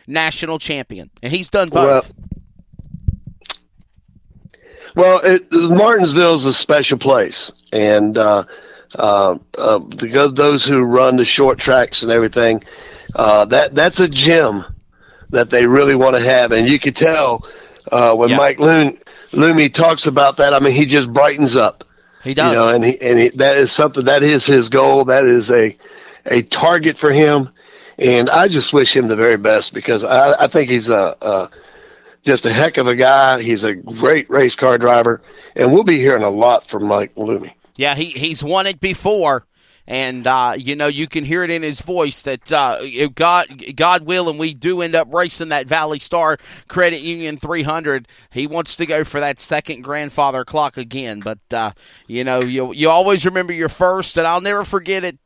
national champion, and he's done both. Martinsville is a special place, and because those who run the short tracks and everything, that's a gym that they really want to have, and you could tell when Mike Looney talks about that. I mean, he just brightens up. He does, and that is something that is his goal. That is a target for him, and I just wish him the very best because I think he's just a heck of a guy. He's a great race car driver, and we'll be hearing a lot from Mike Looney. Yeah, he's won it before, and you can hear it in his voice that God willing, we do end up racing that Valley Star Credit Union 300. He wants to go for that second grandfather clock again, but you always remember your first, and I'll never forget it.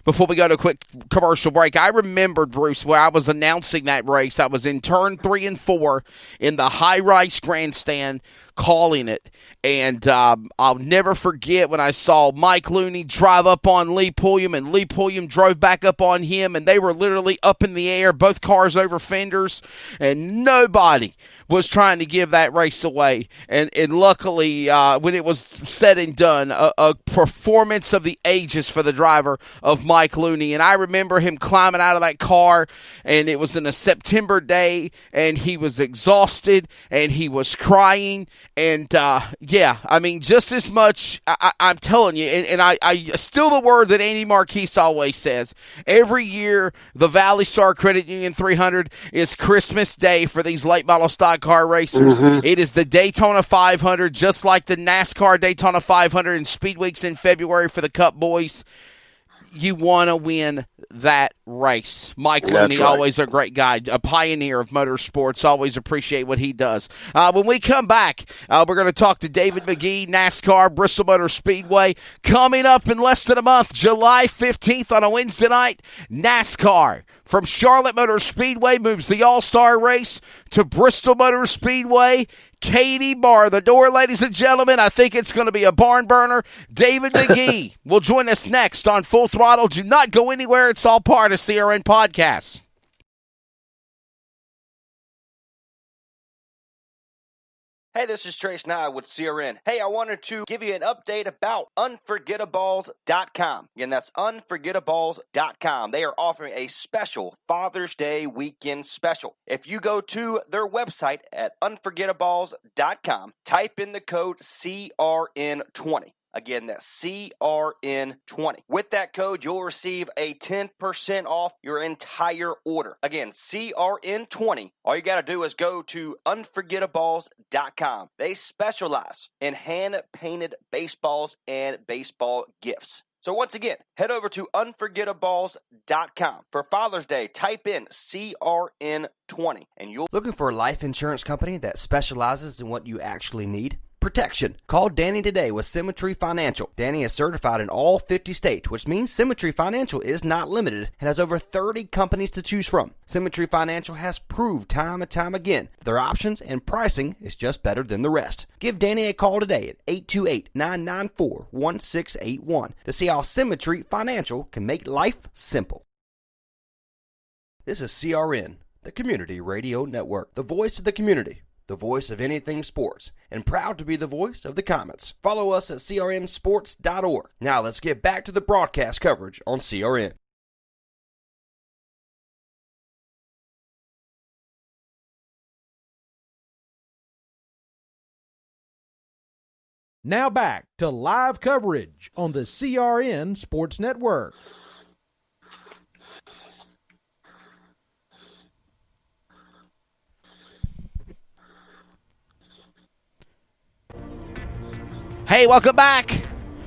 Before we go to a quick commercial break, I remembered, Bruce, where I was announcing that race. I was in turn 3 and 4 in the high rise grandstand, calling it, and I'll never forget when I saw Mike Looney drive up on Lee Pulliam, and Lee Pulliam drove back up on him, and they were literally up in the air, both cars over fenders, and nobody was trying to give that race away. And luckily, when it was said and done, a performance of the ages for the driver of Mike Looney. And I remember him climbing out of that car, and it was in a September day, and he was exhausted, and he was crying. And, just as much, I'm telling you, and I still the word that Andy Marquise always says, every year the Valley Star Credit Union 300 is Christmas Day for these late model stock car racers. Mm-hmm. It is the Daytona 500, just like the NASCAR Daytona 500 and Speed Weeks in February for the Cup boys. You want to win that race. Mike Looney, always a great guy, a pioneer of motorsports. Always appreciate what he does. When we come back, we're going to talk to David McGee, NASCAR, Bristol Motor Speedway. Coming up in less than a month, July 15th on a Wednesday night, NASCAR from Charlotte Motor Speedway moves the All-Star race to Bristol Motor Speedway. Katie bar the door, ladies and gentlemen. I think it's going to be a barn burner. David McGee will join us next on Full Throttle. Do not go anywhere. It's all part of CRN Podcasts. Hey, this is Trace Nye with CRN. Hey, I wanted to give you an update about Unforgettables.com. Again, that's Unforgettables.com. They are offering a special Father's Day weekend special. If you go to their website at Unforgettables.com, type in the code CRN20. Again, that's CRN20. With that code, you'll receive a 10% off your entire order. Again, CRN20. All you got to do is go to Unforgettables.com. They specialize in hand-painted baseballs and baseball gifts. So once again, head over to Unforgettables.com. For Father's Day, type in CRN20 and you'll... Looking for a life insurance company that specializes in what you actually need? Protection. Call Danny today with Symmetry Financial. Danny is certified in all 50 states, which means Symmetry Financial is not limited and has over 30 companies to choose from. Symmetry Financial has proved time and time again that their options and pricing is just better than the rest. Give Danny a call today at 828-994-1681 to see how Symmetry Financial can make life simple. This is CRN, the Community Radio Network, the voice of the community. The voice of anything sports, and proud to be the voice of the Comets. Follow us at crnsports.org. Now let's get back to the broadcast coverage on CRN. Now back to live coverage on the CRN Sports Network. Hey, welcome back.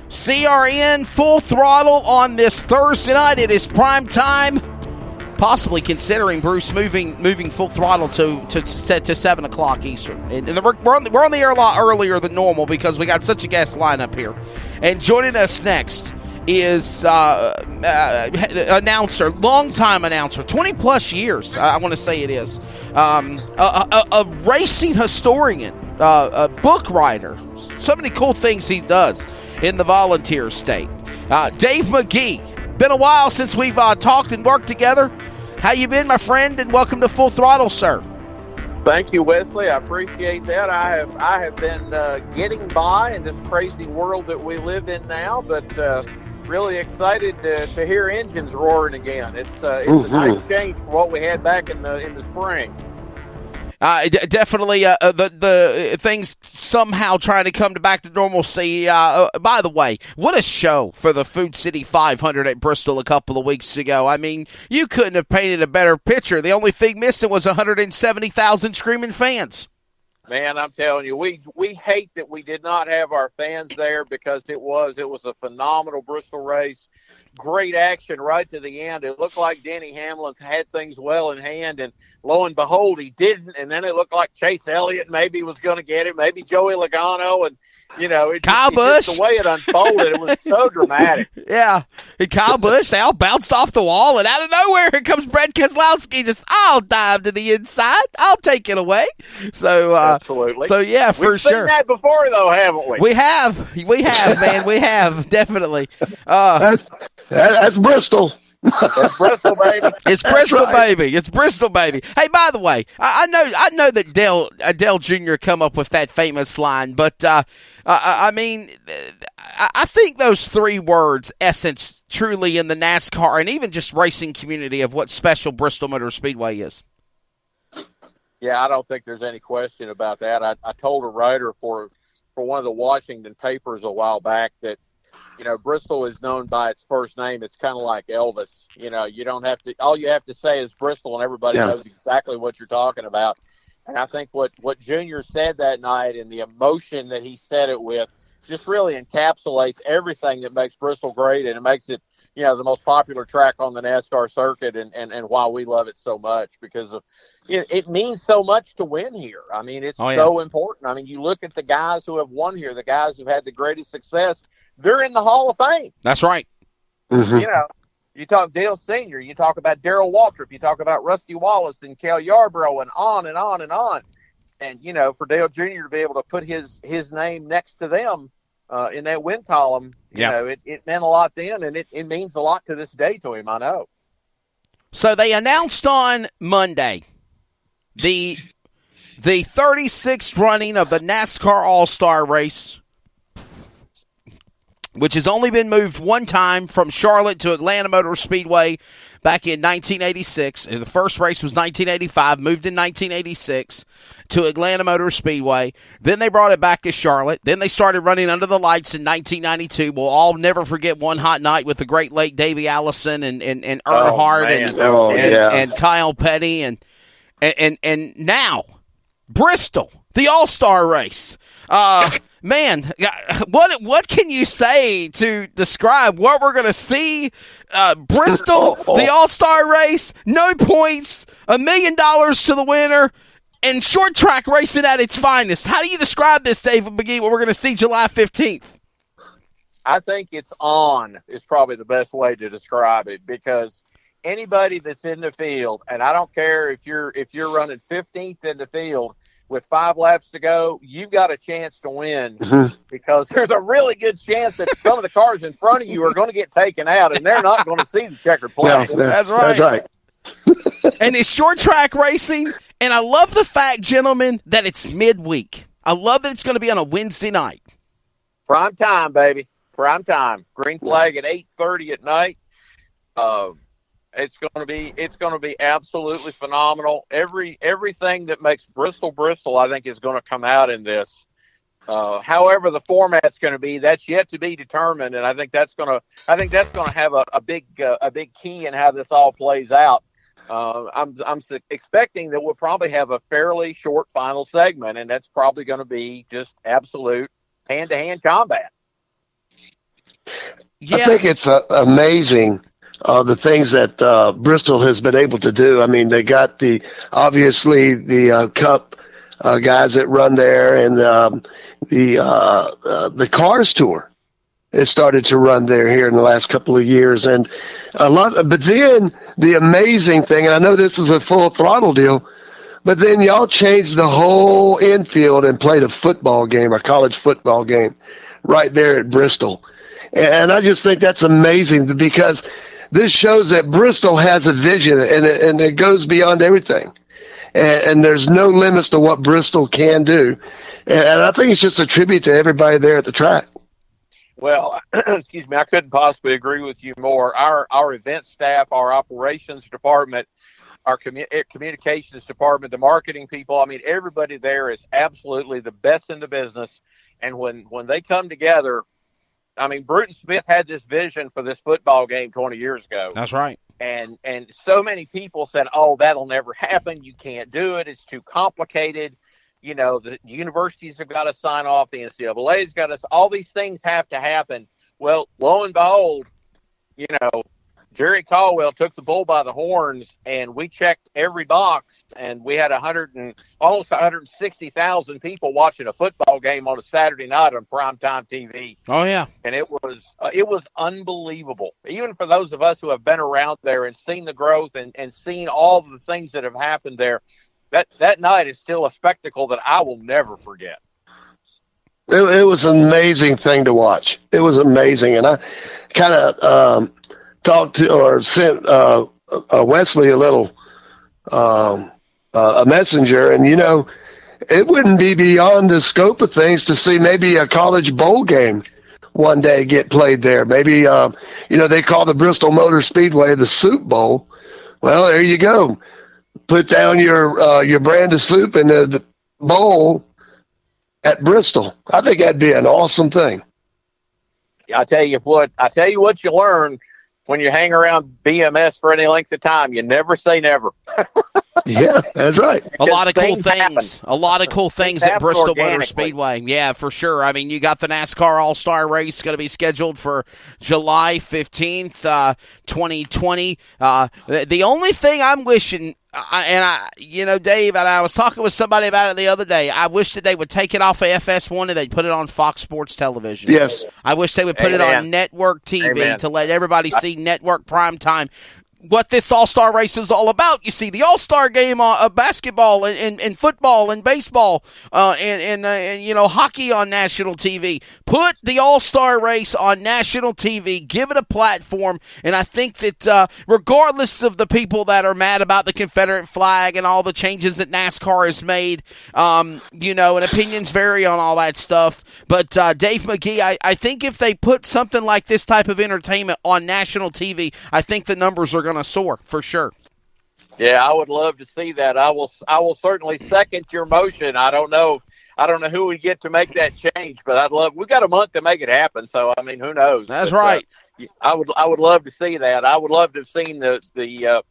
CRN Full Throttle on this Thursday night. It is prime time. Possibly considering Bruce moving Full Throttle to 7 o'clock Eastern. And we're on the air a lot earlier than normal because we got such a guest lineup here. And joining us next is announcer, longtime announcer, 20 plus years. I want to say it is a racing historian, a book writer. So many cool things he does in the volunteer state. Dave McGee. Been a while since we've talked and worked together. How you been, my friend? And welcome to Full Throttle, sir. Thank you, Wesley. I appreciate that. I have been getting by in this crazy world that we live in now, but really excited to hear engines roaring again. It's a nice change from what we had back in the spring. Definitely the things somehow trying to come back to normalcy. By the way, what a show for the Food City 500 at Bristol a couple of weeks ago. I mean, you couldn't have painted a better picture. The only thing missing was 170,000 screaming fans. Man, I'm telling you, we hate that we did not have our fans there because it was a phenomenal Bristol race. Great action right to the end. It looked like Denny Hamlin had things well in hand, and lo and behold, he didn't. And then it looked like Chase Elliott maybe was going to get it, maybe Joey Logano, and Kyle Busch. Just the way it unfolded, it was so dramatic. Yeah, and Kyle Busch, they all bounced off the wall, and out of nowhere, here comes Brad Keselowski. Just, I'll dive to the inside. I'll take it away. So, absolutely. So yeah, for We've sure. We've seen that before, though, haven't we? We have, man. We have definitely. That's Bristol. It's Bristol, baby. It's Bristol, baby. It's Bristol, baby. Hey, by the way, I know that Dale Jr. come up with that famous line, but I mean, I think those three words essence truly in the NASCAR and even just racing community of what special Bristol Motor Speedway is. Yeah, I don't think there's any question about that. I told a writer for one of the Washington papers a while back that, Bristol is known by its first name. It's kind of like Elvis. You don't have to – all you have to say is Bristol, and everybody knows exactly what you're talking about. And I think what Junior said that night and the emotion that he said it with just really encapsulates everything that makes Bristol great, and it makes it, the most popular track on the NASCAR circuit and why we love it so much because of it means so much to win here. I mean, it's so important. I mean, you look at the guys who have won here, the guys who've had the greatest success, they're in the Hall of Fame. That's right. Mm-hmm. You talk Dale Sr., you talk about Darrell Waltrip, you talk about Rusty Wallace and Cal Yarborough and on and on and on. And, for Dale Jr. to be able to put his name next to them in that win column, it meant a lot then, and it means a lot to this day to him, I know. So they announced on Monday the 36th running of the NASCAR All-Star Race, which has only been moved one time from Charlotte to Atlanta Motor Speedway back in 1986. The first race was 1985, moved in 1986 to Atlanta Motor Speedway. Then they brought it back to Charlotte. Then they started running under the lights in 1992. We'll all never forget one hot night with the great late Davey Allison and Earnhardt and Kyle Petty. And now, Bristol, the All-Star Race. Man, what can you say to describe what we're going to see? Bristol, the All-Star Race, no points, $1 million to the winner, and short track racing at its finest. How do you describe this, David McGee, what we're going to see July 15th? I think it's on is probably the best way to describe it because anybody that's in the field, and I don't care if you're running 15th in the field, with 5 laps to go, you've got a chance to win because there's a really good chance that some of the cars in front of you are going to get taken out, and they're not going to see the checkered flag. No, that's right. That's right. And it's short track racing, and I love the fact, gentlemen, that it's midweek. I love that it's going to be on a Wednesday night. Prime time, baby. Prime time. Green flag at 8:30 at night. It's going to be absolutely phenomenal. Everything that makes Bristol, I think, is going to come out in this. However, the format's going to be, that's yet to be determined, and I think that's going to have a big key in how this all plays out. I'm expecting that we'll probably have a fairly short final segment, and that's probably going to be just absolute hand-to-hand combat. Yeah. I think it's amazing. The things that Bristol has been able to do. I mean, they got obviously the Cup guys that run there, and the Cars Tour has started to run there here in the last couple of years, and But then the amazing thing, and I know this is a full throttle deal, but then y'all changed the whole infield and played a football game, a college football game, right there at Bristol, and I just think that's amazing because this shows that Bristol has a vision, and it goes beyond everything. And there's no limits to what Bristol can do. And I think it's just a tribute to everybody there at the track. Well, excuse me, I couldn't possibly agree with you more. Our event staff, our operations department, our communications department, the marketing people, I mean, everybody there is absolutely the best in the business. And when they come together, I mean, Bruton Smith had this vision for this football game 20 years ago. That's right. And so many people said, oh, that'll never happen. You can't do it. It's too complicated. You know, the universities have got to sign off. The NCAA's got to, all these things have to happen. Well, lo and behold, you know, Jerry Caldwell took the bull by the horns, and we checked every box, and we had almost 160,000 people watching a football game on a Saturday night on primetime TV. Oh yeah, and it was unbelievable. Even for those of us who have been around there and seen the growth and seen all the things that have happened there, that night is still a spectacle that I will never forget. It was an amazing thing to watch. It was amazing, and I kind of talked to or sent Wesley a little a messenger, and you know, it wouldn't be beyond the scope of things to see maybe a college bowl game one day get played there. Maybe you know, they call the Bristol Motor Speedway the Soup Bowl. Well, there you go. Put down your brand of soup in the bowl at Bristol. I think that'd be an awesome thing. I tell you what you learn when you hang around BMS for any length of time. You never say never. Yeah, that's right. A lot of cool things things. happen. A lot of cool things at Bristol Motor Speedway. Yeah, for sure. I mean, you got the NASCAR All-Star Race going to be scheduled for July 15th, 2020. The only thing I'm wishing, you know, Dave, and I was talking with somebody about it the other day, I wish that they would take it off of FS1 and they'd put it on Fox Sports Television. Yes. I wish they would put it on network TV to let everybody see network primetime. What this All-Star Race is all about. You see the All-Star game of basketball and football and baseball and you know, hockey on national TV. Put the All-Star Race on national TV. Give it a platform. And I think that regardless of the people that are mad about the Confederate flag and all the changes that NASCAR has made, you know, and opinions vary on all that stuff. But Dave McGee, I think if they put something like this type of entertainment on national TV, I think the numbers are going to soar for sure. Yeah, I would love to see that. I will certainly second your motion. I don't know who we get to make that change, but we've got a month to make it happen. So I mean, who knows? That's right. I would love to see that. I would love to have seen the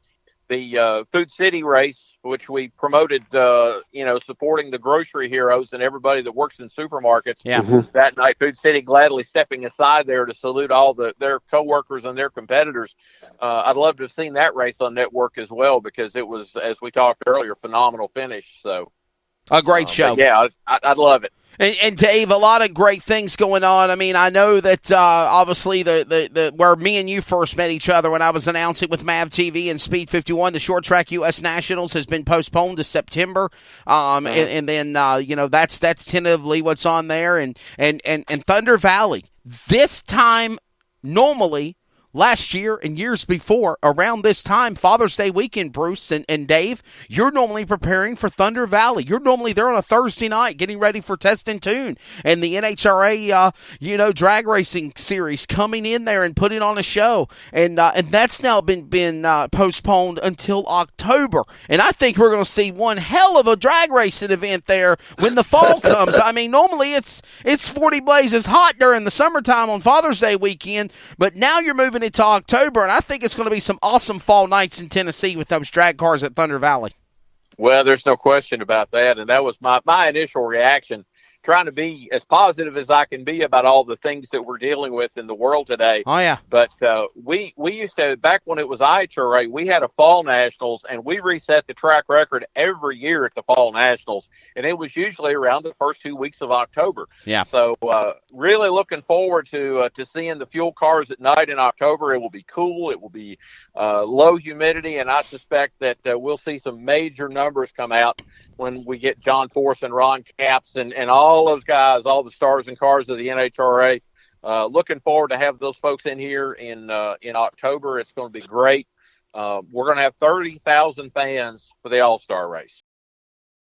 Food City race, which we promoted, you know, supporting the grocery heroes and everybody that works in supermarkets. Yeah. That night, Food City gladly stepping aside there to salute all their coworkers and their competitors. I'd love to have seen that race on network as well, because it was, as we talked earlier, phenomenal finish. So a great show. Yeah, I'd love it. And Dave, a lot of great things going on. I mean, I know that obviously the where me and you first met each other when I was announcing with Mav TV and Speed 51, the Short Track U.S. Nationals has been postponed to September. And then you know, that's tentatively what's on there. And Thunder Valley this time, normally last year and years before, around this time, Father's Day weekend, Bruce and Dave, you're normally preparing for Thunder Valley. You're normally there on a Thursday night getting ready for Test and Tune and the NHRA, you know, drag racing series coming in there and putting on a show. And that's now been postponed until October. And I think we're going to see one hell of a drag racing event there when the fall comes. I mean, normally it's 40 blazes hot during the summertime on Father's Day weekend, but now you're moving into October, and I think it's going to be some awesome fall nights in Tennessee with those drag cars at Thunder Valley. Well, there's no question about that, and that was my initial reaction, trying to be as positive as I can be about all the things that we're dealing with in the world today. Oh, yeah. But we used to, back when it was IHRA, we had a Fall Nationals, and we reset the track record every year at the Fall Nationals, and it was usually around the first 2 weeks of October. Yeah. So really looking forward to seeing the fuel cars at night in October. It will be cool. It will be low humidity, and I suspect that we'll see some major numbers come out when we get John Force and Ron Capps and all those guys, all the stars and cars of the NHRA looking forward to have those folks in here in October. It's going to be great. We're going to have 30,000 fans for the All-Star race.